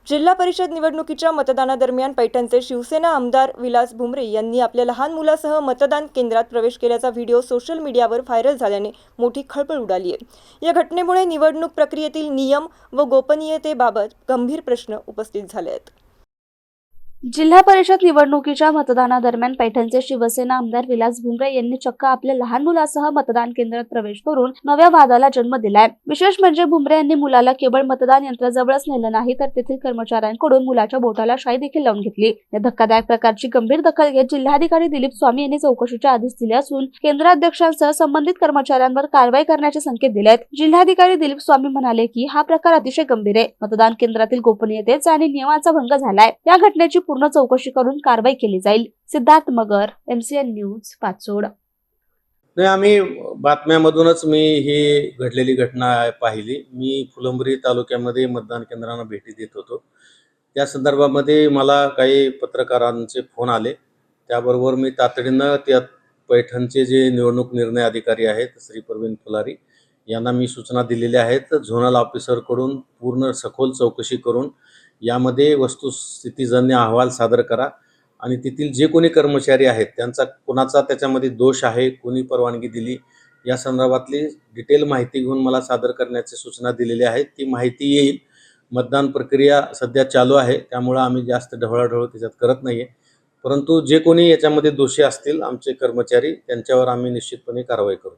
जिल्हा परिषद निवडणुकीच्या मतदानादरम्यान पैठणचे शिवसेना आमदार विलास भुमरे यांनी आपल्या लहान मुलासह मतदान केंद्रात प्रवेश केल्याचा व्हिडिओ सोशल मीडियावर व्हायरल झाल्याने मोठी खळबळ उडाली आहे। या घटनेमुळे निवडणूक प्रक्रियेतील नियम व गोपनीयतेबाबत गंभीर प्रश्न उपस्थित झाले आहेत। जिल्हा परिषद निवडणुकीच्या मतदानादरम्यान पैठणचे शिवसेना आमदार विलास भुमरे यांनी चक्क आपल्या लहान मुलासह मतदान केंद्रात प्रवेश करून नव्या वादाला जन्म दिलाय। विशेष म्हणजे भुमरे यांनी मुलाला केवळ मतदान यंत्राजवळच नेलं नाही तर तेथील कर्मचाऱ्यांकडून मुलाच्या बोटाला शाई देखील लावून घेतली। या धक्कादायक प्रकारची गंभीर दखल घेत जिल्हाधिकारी दिलीप स्वामी यांनी चौकशीचे आदेश दिले असून केंद्राध्यक्षांसह संबंधित कर्मचाऱ्यांवर कारवाई करण्याचे संकेत दिलेत। जिल्हाधिकारी दिलीप स्वामी म्हणाले की हा प्रकार अतिशय गंभीर आहे। मतदान केंद्रातील गोपनीयतेचा आणि नियमांचा भंग झालाय। या घटनेची पूर्ण चौकशी करून कारवाई केली जाईल। सिद्धार्थ मगर, MCN न्यूज, पाचोड। नाही, आम्ही बातम्यामधूनच मी ही घडलेली घटना पाहिली। मी फुलंब्री तालुक्यामध्ये मतदान केंद्रांना भेटी देत होतो। त्या संदर्भामध्ये मला काही पत्रकारांचे फोन आले, त्याबरोबर मी तातडीनं त्या पैठणचे जे निवडणूक निर्णय अधिकारी आहेत श्री प्रवीण फुलारी यांना मी सूचना दिलेल्या आहेत। झोनल ऑफिसरकडून पूर्ण सखोल चौकशी करून यामध्ये वस्तुस्थितीजन्य अहवाल सादर करा आणि तेथील जे कोणी कर्मचारी आहेत त्यांचा कोणाचा त्याच्यामध्ये दोष आहे, कोणी परवानगी दिली, या संदर्भातली डिटेल माहिती घेऊन मला सादर करण्याची सूचना दिलेली आहेत। ती माहिती येईल। मतदान प्रक्रिया सध्या चालू आहे, त्यामुळे आम्ही जास्त ढवळाढवळ त्याच्यात करत नाही आहे। परंतु जे कोणी याच्यामध्ये दोषी असतील आमचे कर्मचारी, त्यांच्यावर आम्ही निश्चितपणे कारवाई करू।